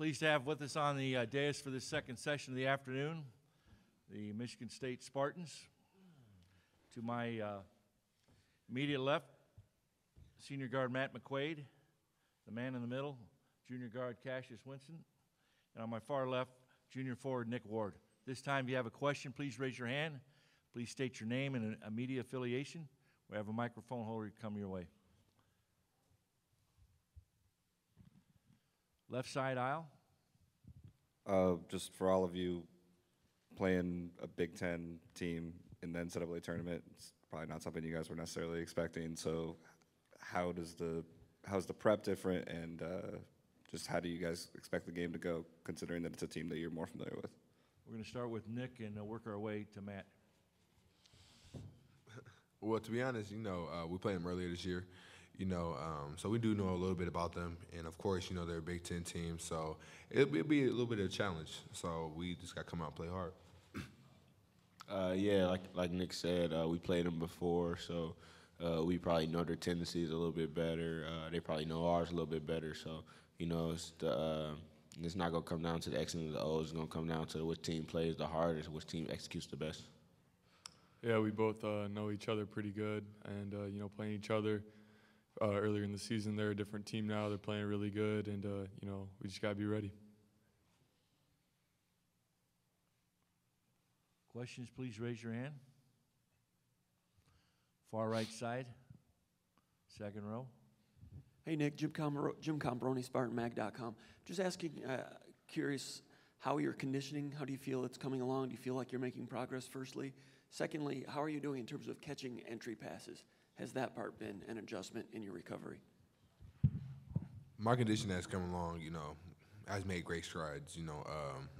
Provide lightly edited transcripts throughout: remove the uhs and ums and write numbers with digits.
Pleased to have with us on the dais for this second session of the afternoon, the Michigan State Spartans. To my immediate left, senior guard Matt McQuaid, the man in the middle, junior guard Cassius Winston, and on my far left, junior forward Nick Ward. This time, if you have a question, please raise your hand. Please state your name and a media affiliation. We have a microphone holder come your way. Left side aisle. Just for all of you playing a Big Ten team in the NCAA tournament, it's probably not something you guys were necessarily expecting. So how's the prep different, and just how do you guys expect the game to go, considering that it's a team that you're more familiar with? We're going to start with Nick and work our way to Matt. Well, to be honest, we played them earlier this year, so we do know a little bit about them. And, of course, they're a Big Ten team, so it'll be a little bit of a challenge. So we just got to come out and play hard. Yeah, like Nick said, we played them before, so we probably know their tendencies a little bit better. They probably know ours a little bit better. So, it's not going to come down to the X and the O's. It's going to come down to which team plays the hardest, which team executes the best. Yeah, we both know each other pretty good, and playing each other earlier in the season. They're a different team now. They're playing really good, and we just gotta be ready. Questions, please raise your hand. Far right side, second row. Hey Nick, Jim Combroni, SpartanMag.com. Just asking, curious how your conditioning. How do you feel it's coming along? Do you feel like you're making progress? Firstly. Secondly, how are you doing in terms of catching entry passes? Has that part been an adjustment in your recovery? My condition has come along, has made great strides.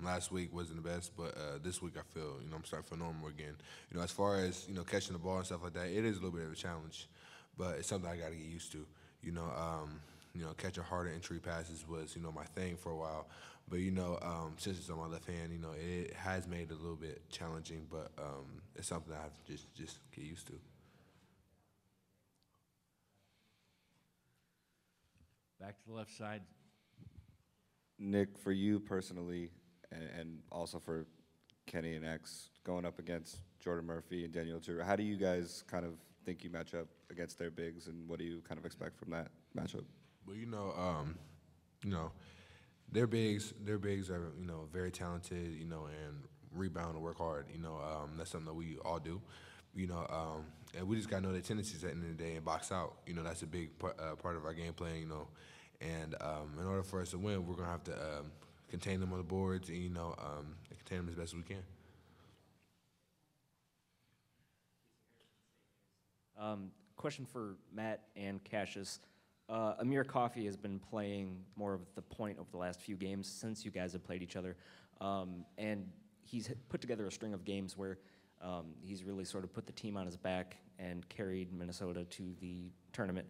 Last week wasn't the best, but this week I feel, I'm starting to feel normal again. As far as, catching the ball and stuff like that, it is a little bit of a challenge, but it's something I got to get used to. Catching harder entry passes was, my thing for a while. But, since it's on my left hand, it has made it a little bit challenging, but it's something I have to just get used to. Back to the left side. Nick, for you personally, and also for Kenny and X, going up against Jordan Murphy and Daniel Turu, how do you guys kind of think you match up against their bigs, and what do you kind of expect from that matchup? Well, their bigs are, very talented, and rebound and work hard. That's something that we all do. And we just got to know their tendencies at the end of the day and box out. That's a big part of our game plan, And in order for us to win, we're going to have to contain them on the boards and, contain them as best as we can. Question for Matt and Cassius. Amir Coffey has been playing more of the point over the last few games since you guys have played each other. And he's put together a string of games where he's really sort of put the team on his back and carried Minnesota to the tournament.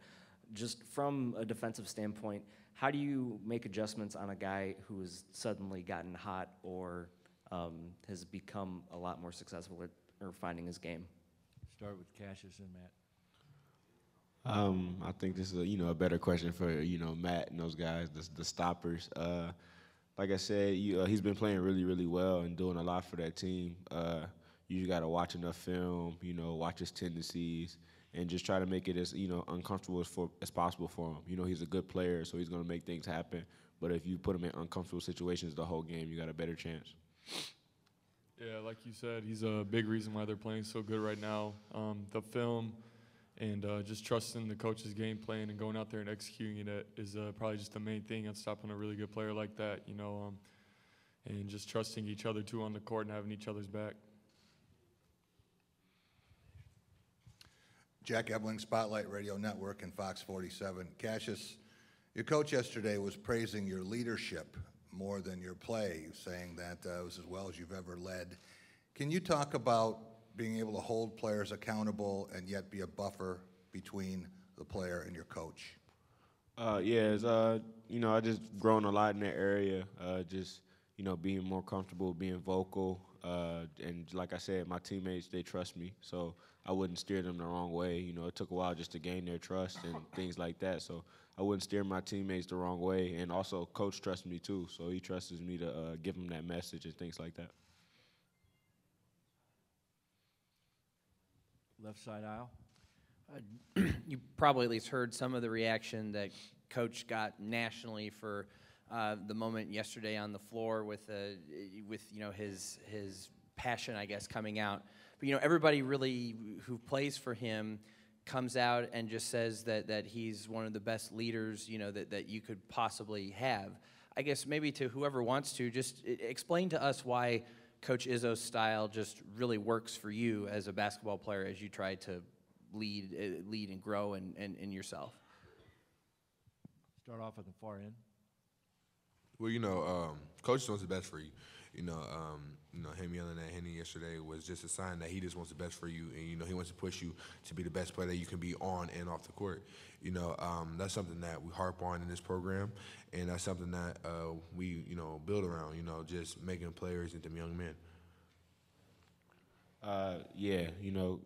Just from a defensive standpoint, how do you make adjustments on a guy who has suddenly gotten hot or has become a lot more successful at finding his game? Start with Cassius and Matt. I think this is a better question for Matt and those guys, the stoppers. Like I said, he's been playing really, really well and doing a lot for that team. You just got to watch enough film, watch his tendencies, and just try to make it as uncomfortable as possible for him. He's a good player, so he's going to make things happen. But if you put him in uncomfortable situations the whole game, you got a better chance. Yeah, like you said, he's a big reason why they're playing so good right now. The film and just trusting the coach's game plan and going out there and executing it is probably just the main thing on stopping a really good player like that, and just trusting each other, too, on the court and having each other's back. Jack Ebling, Spotlight Radio Network and Fox 47. Cassius, your coach yesterday was praising your leadership more than your play, saying that it was as well as you've ever led. Can you talk about being able to hold players accountable and yet be a buffer between the player and your coach? I just grown a lot in that area, being more comfortable, being vocal, and like I said, my teammates, they trust me, so I wouldn't steer them the wrong way. You know, it took a while just to gain their trust and things like that. So I wouldn't steer my teammates the wrong way. And also, coach trusts me too, so he trusts me to give him that message and things like that. Left side aisle. You probably at least heard some of the reaction that Coach got nationally for the moment yesterday on the floor with his passion, I guess, coming out. But everybody really who plays for him comes out and just says that he's one of the best leaders that you could possibly have. I guess maybe to whoever wants to just explain to us why Coach Izzo's style just really works for you as a basketball player as you try to lead and grow and yourself. Start off at the far end. Well, Coach wants the best for you. Him yelling at Henny yesterday was just a sign that he just wants the best for you, and he wants to push you to be the best player that you can be on and off the court. That's something that we harp on in this program, and that's something that we build around. Just making players into young men.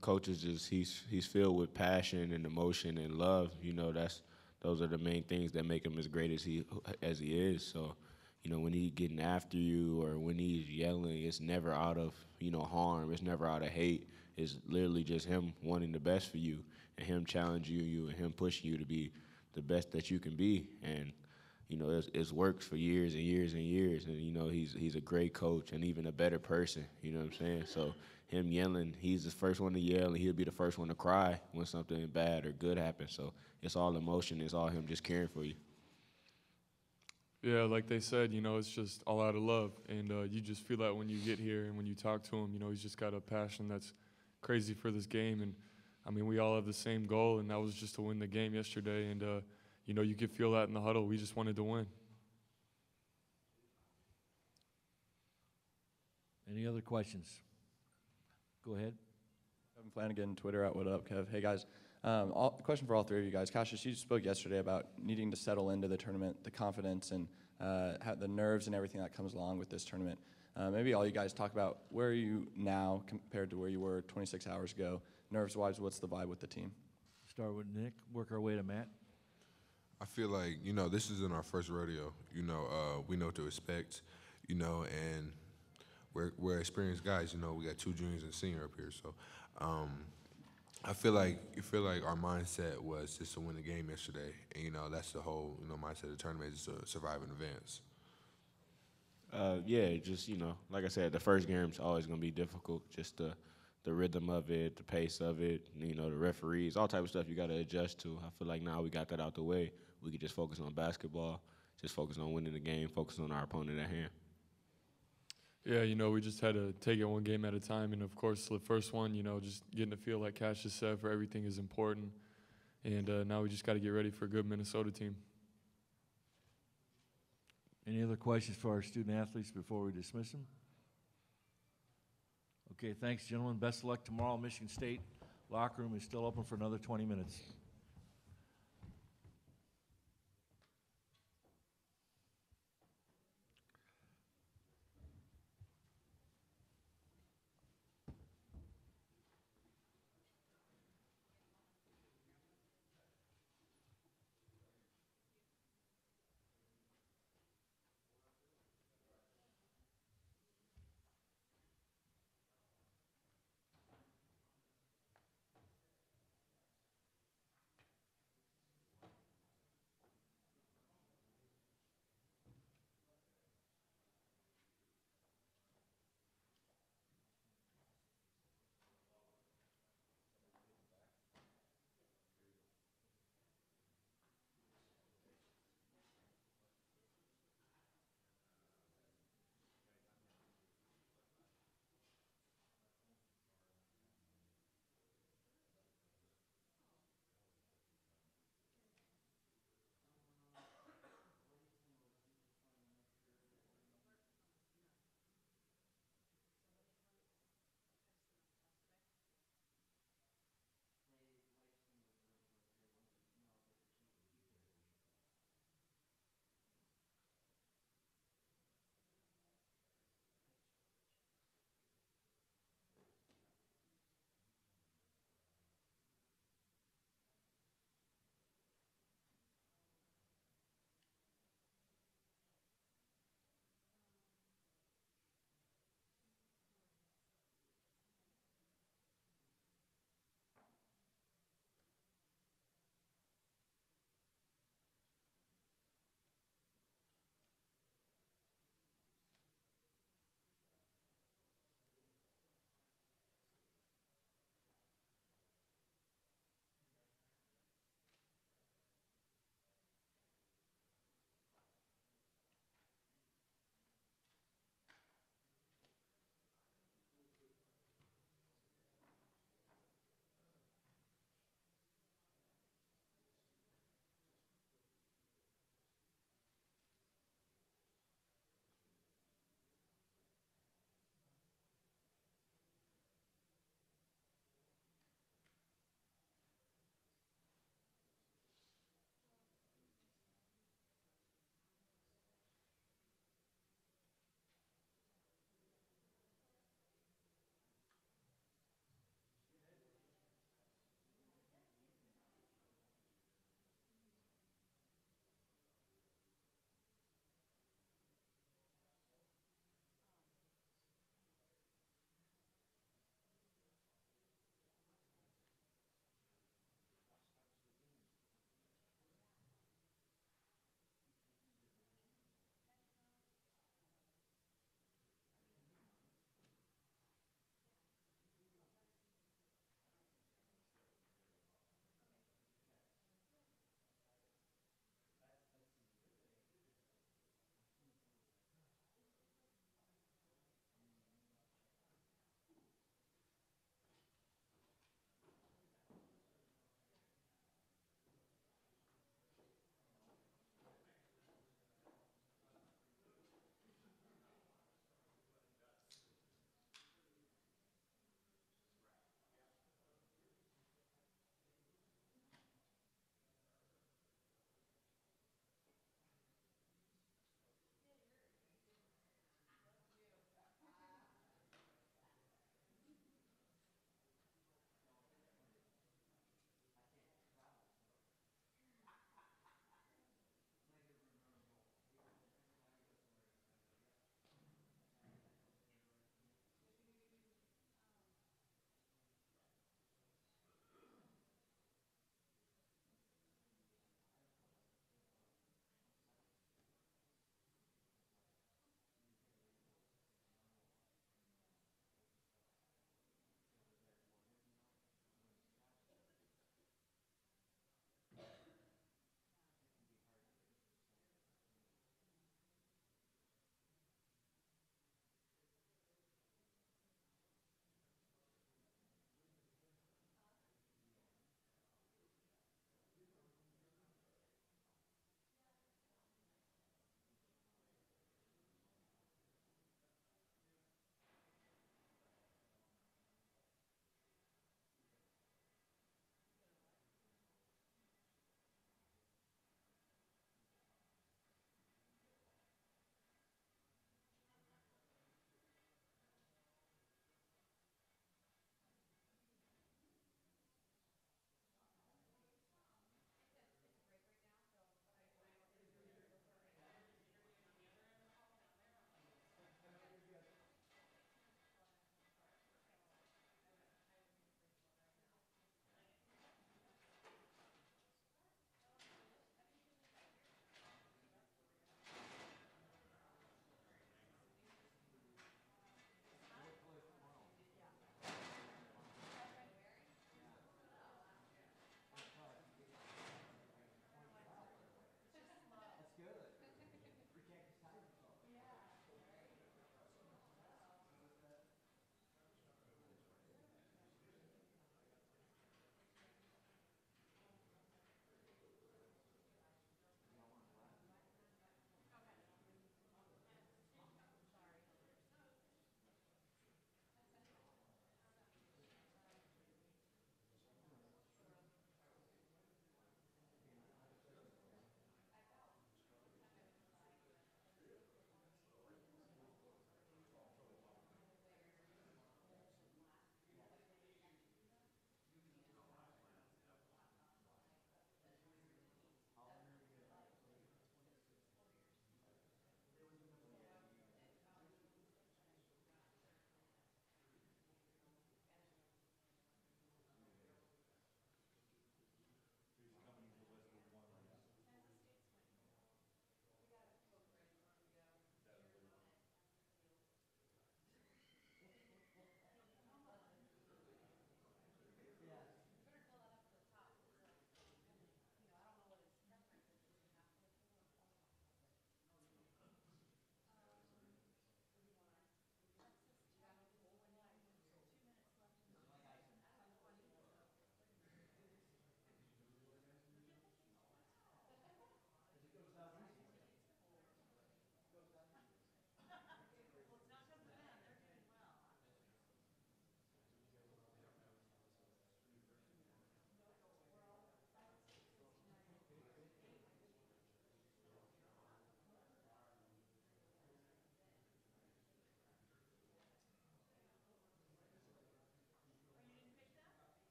Coach is just he's filled with passion and emotion and love. Those are the main things that make him as great as he is. So, when he's getting after you or when he's yelling, it's never out of harm. It's never out of hate. It's literally just him wanting the best for you and him challenging you and him pushing you to be the best that you can be. And it's worked for years and years and years. And he's a great coach and even a better person. You know what I'm saying? So him yelling, he's the first one to yell, and he'll be the first one to cry when something bad or good happens. So it's all emotion. It's all him just caring for you. Yeah, like they said, it's just all out of love. And you just feel that when you get here and when you talk to him, he's just got a passion that's crazy for this game. And, we all have the same goal, and that was just to win the game yesterday. And, you could feel that in the huddle. We just wanted to win. Any other questions? Go ahead. Kevin Flanagan, Twitter at What Up, Kev. Hey, guys. Question for all three of you guys. Cassius, you spoke yesterday about needing to settle into the tournament, the confidence and the nerves and everything that comes along with this tournament. Maybe all you guys talk about where are you now compared to where you were 26 hours ago? Nerves-wise, what's the vibe with the team? Start with Nick, work our way to Matt. I feel like, this isn't our first rodeo. We know what to expect, and we're experienced guys. We got 2 juniors and a senior up here. So I feel like our mindset was just to win the game yesterday. And, that's the whole, mindset of the tournament is to survive in advance. Like I said, the first game's always going to be difficult. Just the rhythm of it, the pace of it, the referees, all type of stuff you got to adjust to. I feel like now we got that out the way. We could just focus on basketball, just focus on winning the game, focus on our opponent at hand. Yeah, we just had to take it one game at a time. And, of course, the first one, just getting to feel like Cash just said, for everything is important. And now we just got to get ready for a good Minnesota team. Any other questions for our student athletes before we dismiss them? Okay, thanks, gentlemen. Best of luck tomorrow. Michigan State locker room is still open for another 20 minutes.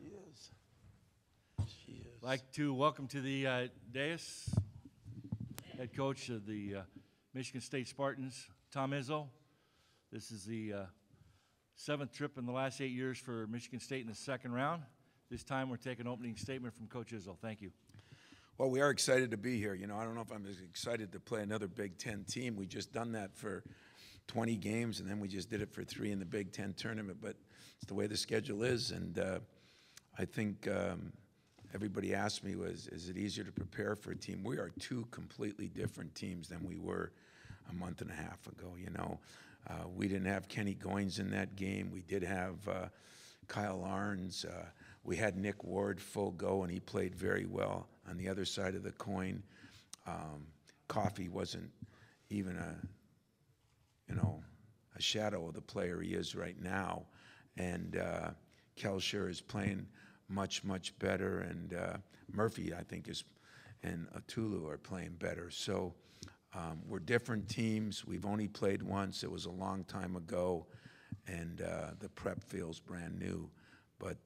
She is. She is. I'd like to welcome to the dais head coach of the Michigan State Spartans, Tom Izzo. This is the 7th trip in the last 8 years for Michigan State in the second round. This time we're taking an opening statement from Coach Izzo. Thank you. Well, we are excited to be here. You know, I don't know if I'm as excited to play another Big Ten team. We just done that for 20 games, and then we just did it for 3 in the Big Ten tournament. But it's the way the schedule is, and I think everybody asked me, is it easier to prepare for a team? We are 2 completely different teams than we were a month and a half ago, you know. We didn't have Kenny Goins in that game. We did have Kyle Arns. We had Nick Ward full go, and he played very well. On the other side of the coin, Coffey wasn't even a shadow of the player he is right now. And Kelsher is playing much, much better. And Murphy, I think, and Atulu are playing better. So we're different teams. We've only played once. It was a long time ago. And the prep feels brand new. But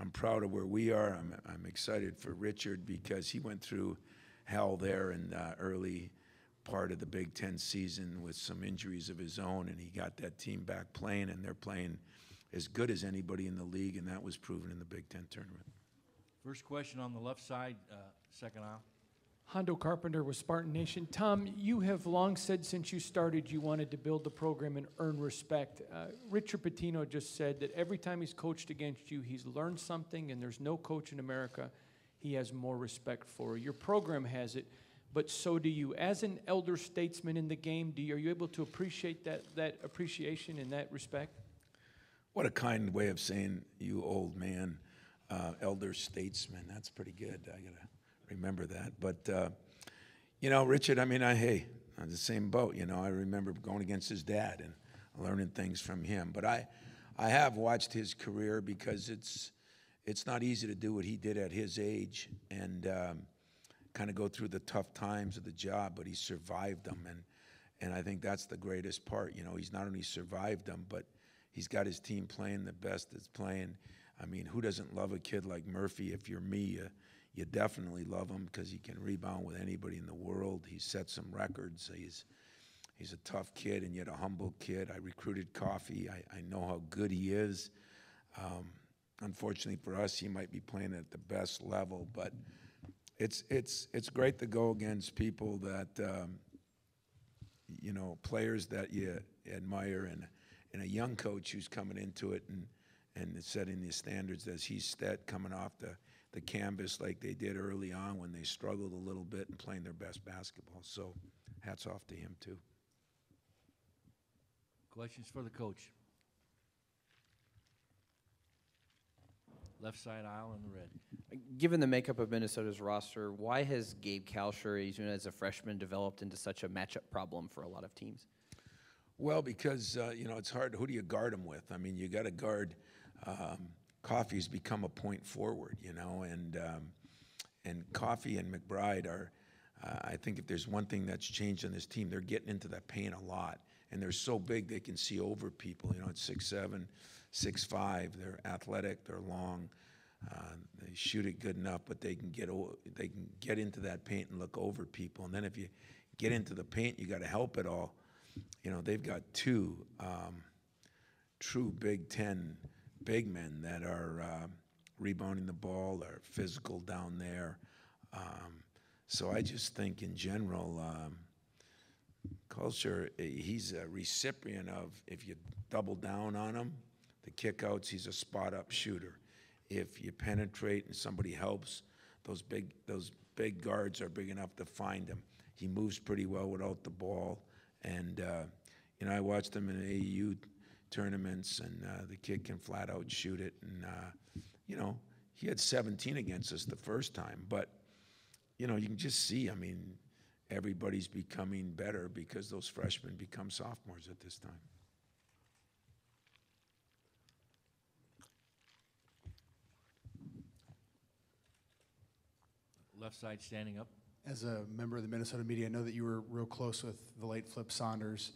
I'm proud of where we are. I'm excited for Richard because he went through hell there in the early part of the Big Ten season with some injuries of his own, and he got that team back playing, and they're playing as good as anybody in the league, and that was proven in the Big Ten tournament. First question on the left side, second aisle. Hondo Carpenter with Spartan Nation. Tom, you have long said since you started you wanted to build the program and earn respect. Richard Pitino just said that every time he's coached against you, he's learned something, and there's no coach in America he has more respect for. Your program has it, but so do you. As an elder statesman in the game, are you able to appreciate that appreciation and that respect? What a kind way of saying, you old man, elder statesman. That's pretty good. I got to remember that. But, you know, Richard, I mean, I'm the same boat. You know, I remember going against his dad and learning things from him. But I have watched his career because it's not easy to do what he did at his age and kind of go through the tough times of the job, but he survived them. And I think that's the greatest part. You know, he's not only survived them, but he's got his team playing the best it's playing. I mean, who doesn't love a kid like Murphy? If you're me, you definitely love him because he can rebound with anybody in the world. He set some records. He's a tough kid and yet a humble kid. I recruited Coffey. I know how good he is. Unfortunately for us, he might be playing at the best level, but it's great to go against people that you know, players that you admire, and a young coach who's coming into it and setting the standards as he's set, coming off the canvas like they did early on when they struggled a little bit and playing their best basketball. So hats off to him too. Questions for the coach? Left side aisle in the red. Given the makeup of Minnesota's roster, why has Gabe Kalsher, even as a freshman, developed into such a matchup problem for a lot of teams? Well, because, you know, it's hard. Who do you guard him with? I mean, you got to guard. Coffey's become a point forward, you know, and Coffey and McBride are, I think if there's one thing that's changed on this team, they're getting into that paint a lot. And they're so big they can see over people. You know, it's 6'7", 6'5". They're athletic, they're long. They shoot it good enough, but they can get into that paint and look over people. And then if you get into the paint, you got to help it all. You know, they've got 2 true Big Ten big men that are rebounding the ball, are physical down there. So I just think in general, Kalsher, he's a recipient of, if you double down on him, the kickouts, he's a spot-up shooter. If you penetrate and somebody helps, those big guards are big enough to find him. He moves pretty well without the ball. And, you know, I watched him in AAU tournaments, and the kid can flat out shoot it. And, you know, he had 17 against us the first time. But, you know, you can just see, I mean, everybody's becoming better because those freshmen become sophomores at this time. Left side standing up. As a member of the Minnesota media, I know that you were real close with the late Flip Saunders,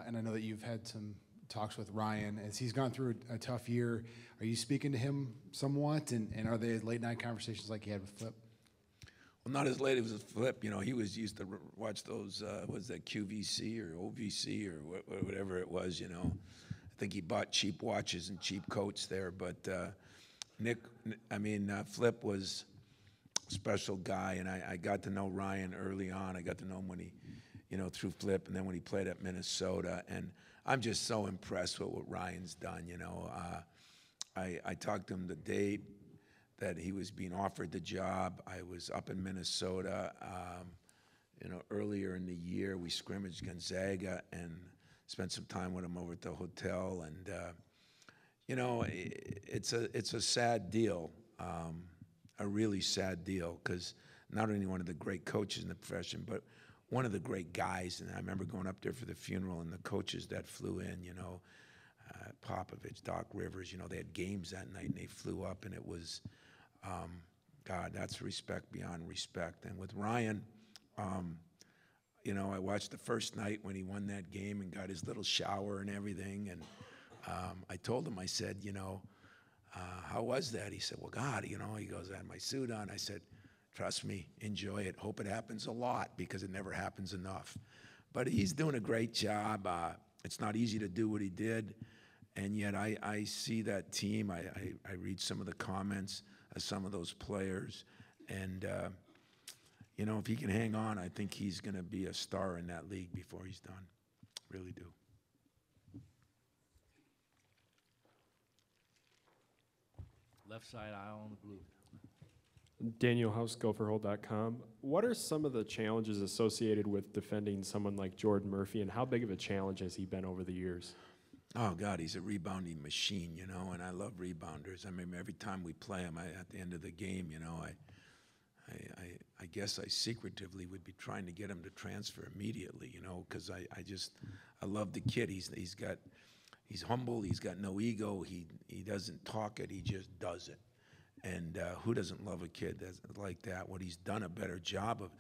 and I know that you've had some talks with Ryan as he's gone through a tough year. Are you speaking to him somewhat, and are they late night conversations like you had with Flip? Well, not as late as Flip. You know, he was used to watch those, was that QVC or OVC or whatever it was, you know. I think he bought cheap watches and cheap coats there. But Flip was a special guy, and I got to know Ryan early on. I got to know him when he, you know, through Flip, and then when he played at Minnesota. And I'm just so impressed with what Ryan's done, you know. I talked to him the day that he was being offered the job. I was up in Minnesota, you know, earlier in the year. We scrimmaged Gonzaga and spent some time with him over at the hotel. And, you know, it's a sad deal, a really sad deal, because not only one of the great coaches in the profession, but one of the great guys. And I remember going up there for the funeral, and the coaches that flew in, you know, Popovich, Doc Rivers, you know, they had games that night, and they flew up, and it was, God, that's respect beyond respect. And with Ryan, you know, I watched the first night when he won that game and got his little shower and everything. And I told him, I said, you know, how was that? He said, well, God, you know, he goes, I had my suit on. I said, trust me, enjoy it. Hope it happens a lot, because it never happens enough. But he's doing a great job. It's not easy to do what he did. And yet I see that team. I read some of the comments of some of those players. And, you know, if he can hang on, I think he's going to be a star in that league before he's done. Really do. Left side aisle on the blue. Daniel House, gopherhole.com. What are some of the challenges associated with defending someone like Jordan Murphy, and how big of a challenge has he been over the years? Oh, God, he's a rebounding machine, you know, and I love rebounders. I mean, every time we play him, at the end of the game, you know, I guess I secretively would be trying to get him to transfer immediately, you know, because I love the kid. He's humble. He's got no ego. He doesn't talk it. He just does it. And who doesn't love a kid that's like that? What he's done a better job of,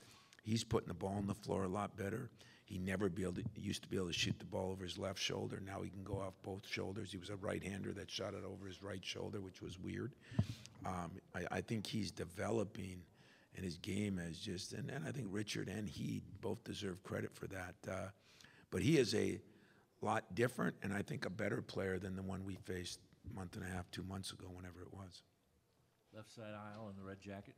he's putting the ball on the floor a lot better. He never used to be able to shoot the ball over his left shoulder. Now he can go off both shoulders. He was a right-hander that shot it over his right shoulder, which was weird. I think he's developing, and his game is just, and I think Richard and he both deserve credit for that. But he is a lot different, and I think a better player than the one we faced a month and a half, 2 months ago, whenever it was. Left side aisle in the red jacket.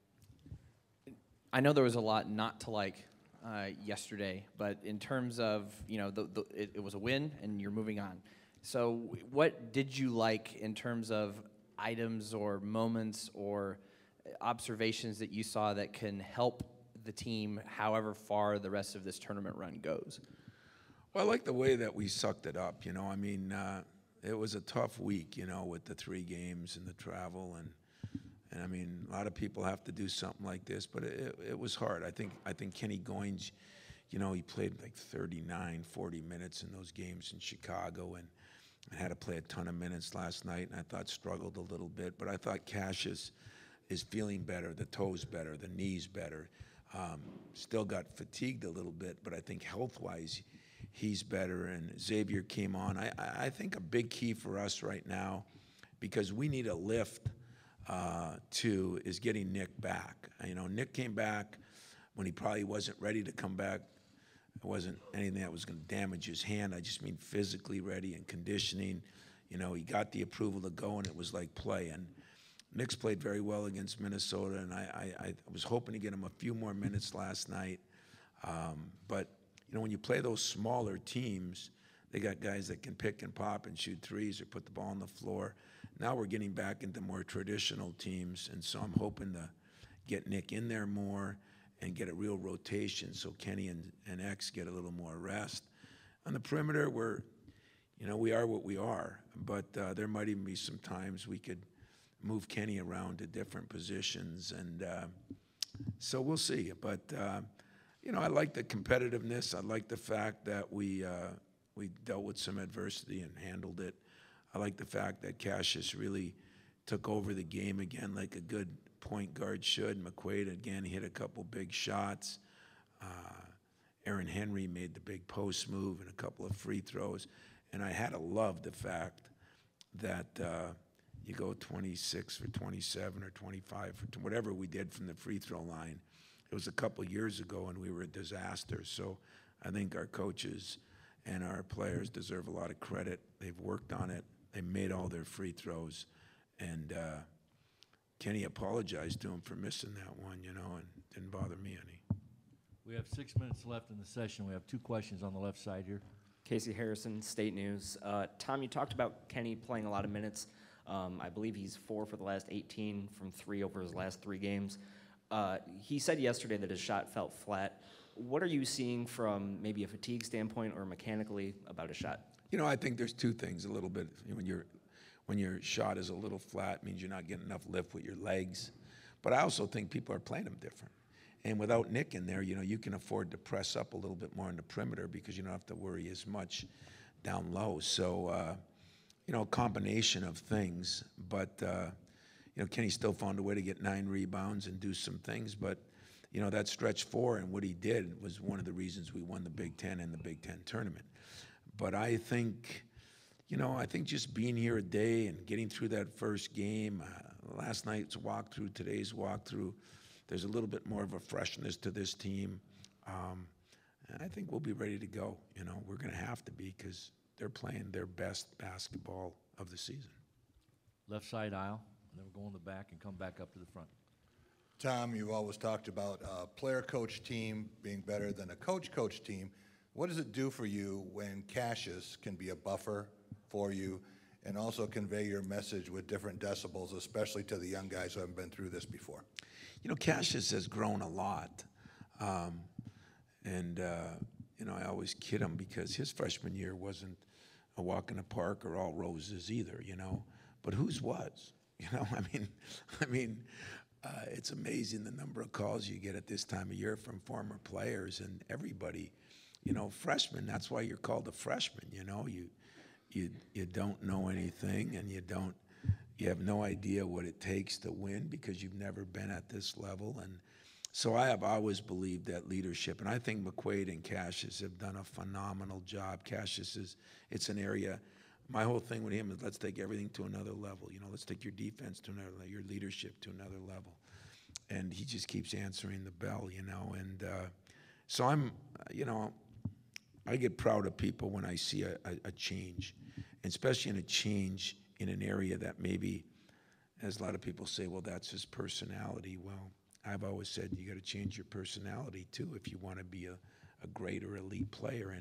I know there was a lot not to like yesterday, but in terms of, you know, it was a win and you're moving on. So what did you like in terms of items or moments or observations that you saw that can help the team however far the rest of this tournament run goes? Well, I like the way that we sucked it up, you know. I mean, it was a tough week, you know, with the 3 games and the travel, and I mean, a lot of people have to do something like this, but it was hard. I think Kenny Goins, you know, he played like 39, 40 minutes in those games in Chicago, and had to play a ton of minutes last night, and I thought struggled a little bit. But I thought Cassius is feeling better, the toes better, the knees better. Still got fatigued a little bit, but I think health-wise, he's better. And Xavier came on. I think a big key for us right now, because we need a lift, is getting Nick back. You know, Nick came back when he probably wasn't ready to come back. It wasn't anything that was going to damage his hand. I just mean physically ready and conditioning. You know, he got the approval to go, and it was like play. And Nick's played very well against Minnesota, and I was hoping to get him a few more minutes last night. But, you know, when you play those smaller teams, they got guys that can pick and pop and shoot threes or put the ball on the floor. Now we're getting back into more traditional teams, and so I'm hoping to get Nick in there more and get a real rotation so Kenny and X get a little more rest. On the perimeter, we are what we are, but there might even be some times we could move Kenny around to different positions, and so we'll see. But, you know, I like the competitiveness. I like the fact that we dealt with some adversity and handled it. I like the fact that Cassius really took over the game again like a good point guard should. McQuaid, again, hit a couple big shots. Aaron Henry made the big post move and a couple of free throws. And I had to love the fact that you go 26 for 27 or 25 for whatever we did from the free throw line. It was a couple years ago, and we were a disaster. So I think our coaches and our players deserve a lot of credit. They've worked on it. They made all their free throws. And Kenny apologized to him for missing that one, you know, and didn't bother me any. We have 6 minutes left in the session. We have 2 questions on the left side here. Casey Harrison, State News. Tom, you talked about Kenny playing a lot of minutes. I believe he's 4 for the last 18 from 3 over his last 3 games. He said yesterday that his shot felt flat. What are you seeing from maybe a fatigue standpoint or mechanically about his shot? You know, I think there's 2 things a little bit. When your shot is a little flat, means you're not getting enough lift with your legs. But I also think people are playing them different. And without Nick in there, you know, you can afford to press up a little bit more in the perimeter because you don't have to worry as much down low. So, you know, a combination of things. But, you know, Kenny still found a way to get 9 rebounds and do some things. But, you know, that stretch 4 and what he did was one of the reasons we won the Big Ten and the Big Ten tournament. But I think, you know, I think just being here a day and getting through that first game, last night's walkthrough, today's walkthrough, there's a little bit more of a freshness to this team. And I think we'll be ready to go. You know, we're going to have to be because they're playing their best basketball of the season. Left side aisle, and then we'll go in the back and come back up to the front. Tom, you've always talked about a player-coach team being better than a coach-coach team. What does it do for you when Cassius can be a buffer for you and also convey your message with different decibels, especially to the young guys who haven't been through this before? You know, Cassius has grown a lot. You know, I always kid him because his freshman year wasn't a walk in the park or all roses either, you know. But whose was? You know, I mean, it's amazing the number of calls you get at this time of year from former players and everybody. You know, freshmen, that's why you're called a freshman, you know. You don't know anything and you have no idea what it takes to win because you've never been at this level. And so I have always believed that leadership, and I think McQuaid and Cassius have done a phenomenal job. Cassius it's an area, my whole thing with him is let's take everything to another level. You know, let's take your defense to another level, your leadership to another level. And he just keeps answering the bell, you know. And so I'm, you know, I get proud of people when I see a change, and especially in a change in an area that maybe, as a lot of people say, well, that's his personality. Well, I've always said you got to change your personality too if you want to be a great or elite player,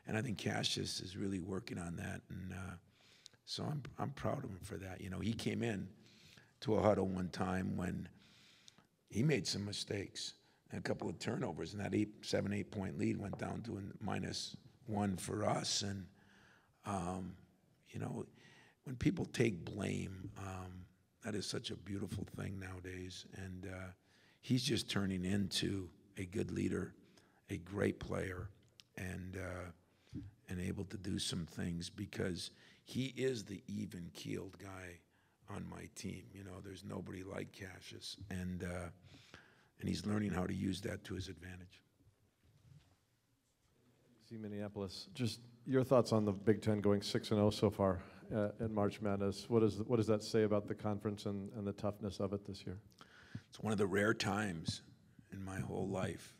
and I think Cassius is really working on that, and so I'm proud of him for that. You know, he came in to a huddle one time when he made some mistakes and a couple of turnovers, and that 7-8 point lead went down to a -1 for us, and you know, when people take blame, that is such a beautiful thing nowadays. And he's just turning into a good leader, a great player, and able to do some things because he is the even-keeled guy on my team. You know, there's nobody like Cassius, and he's learning how to use that to his advantage. See Minneapolis. Just your thoughts on the Big Ten going 6-0 so far in March Madness. What does that say about the conference and the toughness of it this year? It's one of the rare times in my whole life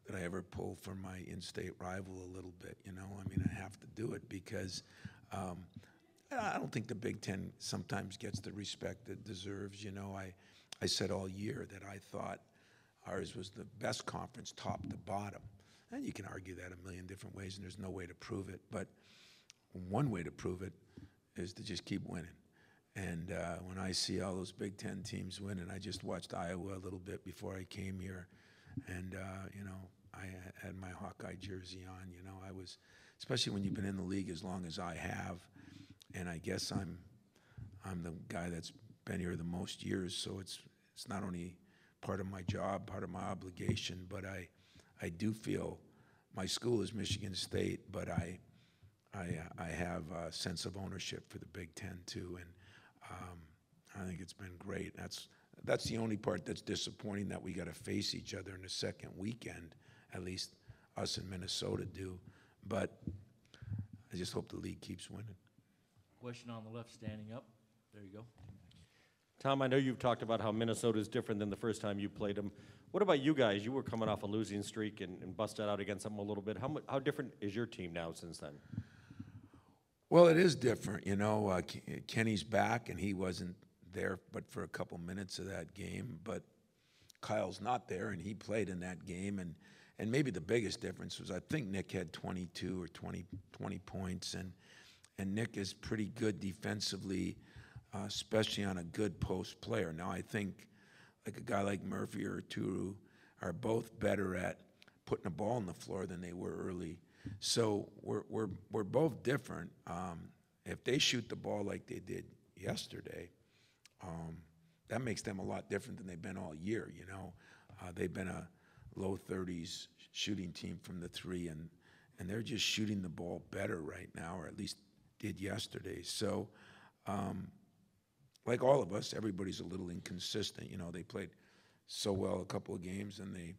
that I ever pull for my in-state rival a little bit. You know, I mean, I have to do it because I don't think the Big Ten sometimes gets the respect it deserves. You know, I said all year that I thought ours was the best conference top to bottom. And you can argue that a million different ways, and there's no way to prove it. But one way to prove it is to just keep winning. And when I see all those Big Ten teams winning, I just watched Iowa a little bit before I came here. And, you know, I had my Hawkeye jersey on. You know, I was, especially when you've been in the league as long as I have. And I guess I'm the guy that's been here the most years. So it's not only part of my job, part of my obligation, but I do feel my school is Michigan State, but I have a sense of ownership for the Big Ten too, and I think it's been great. That's the only part that's disappointing, that we got to face each other in the second weekend, at least us in Minnesota do. But just hope the league keeps winning. Question on the left, standing up. There you go. Tom, I know you've talked about how Minnesota is different than the first time you played them. What about you guys? You were coming off a losing streak and busted out against them a little bit. How different is your team now since then? Well, it is different. You know, Kenny's back, and he wasn't there but for a couple minutes of that game. But Kyle's not there, and he played in that game. And maybe the biggest difference was I think Nick had 22 or 20 points, and Nick is pretty good defensively, especially on a good post player. Now, I think like a guy like Murphy or Turu are both better at putting the ball on the floor than they were early. So we're both different. If they shoot the ball like they did yesterday, that makes them a lot different than they've been all year. You know, they've been a low 30s shooting team from the three, and they're just shooting the ball better right now, or at least did yesterday. So, like all of us, everybody's a little inconsistent. You know, they played so well a couple of games, and they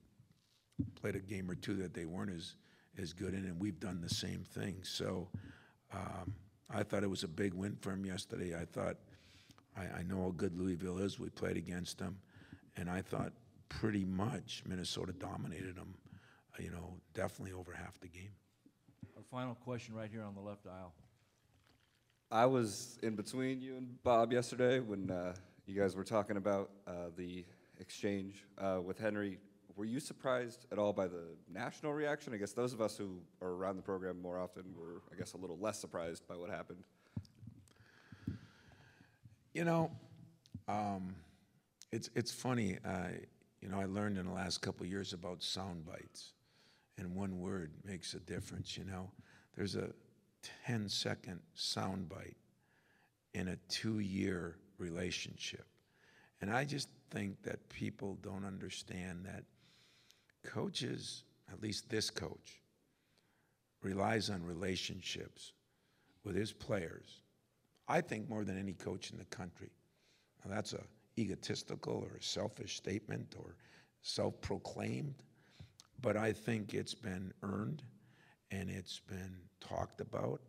played a game or two that they weren't as good in, and we've done the same thing. So I thought it was a big win for him yesterday. I thought, I know how good Louisville is. We played against them, and I thought pretty much Minnesota dominated them, you know, definitely over half the game. Our final question right here on the left aisle. I was in between you and Bob yesterday when you guys were talking about the exchange with Henry. Were you surprised at all by the national reaction? I guess those of us who are around the program more often were, I guess, a little less surprised by what happened. You know, it's funny. You know, I learned in the last couple of years about sound bites, and one word makes a difference. You know, there's a 10-second sound bite in a 2-year relationship, and I just think that people don't understand that coaches, at least this coach, relies on relationships with his players. I think more than any coach in the country. Now, that's a egotistical or a selfish statement or self-proclaimed, but I think it's been earned and it's been talked about.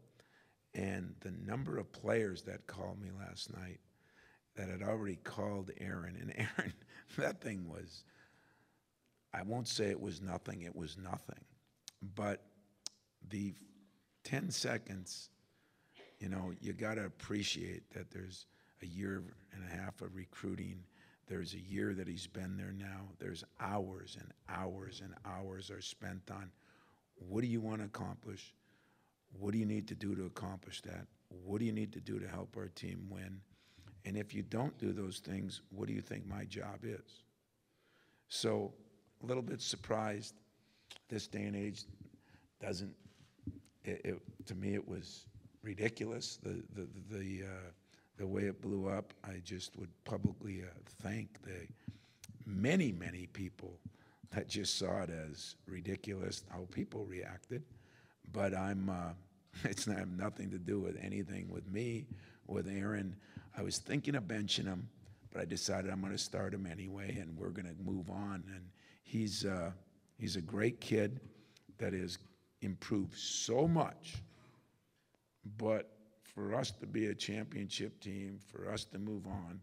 And the number of players that called me last night that had already called Aaron, and Aaron, that thing was, I won't say it was nothing, it was nothing. But the 10 seconds, you know, you got to appreciate that there's a year and a half of recruiting. There's a year that he's been there now. There's hours and hours and hours are spent on what do you want to accomplish? What do you need to do to accomplish that? What do you need to do to help our team win? And if you don't do those things, what do you think my job is? So a little bit surprised. This day and age doesn't, to me it was ridiculous, the way it blew up. I just would publicly thank the many, many people that just saw it as ridiculous, how people reacted. But it's not have nothing to do with anything with me, with Aaron. I was thinking of benching him, but I decided I'm going to start him anyway, and we're going to move on. And he's a great kid that has improved so much. But for us to be a championship team, for us to move on,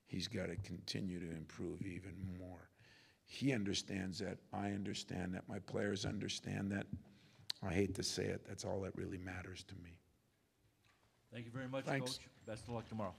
he's got to continue to improve even more. He understands that. I understand that. My players understand that. I hate to say it. That's all that really matters to me. Thank you very much, Thanks. Coach. Best of luck tomorrow.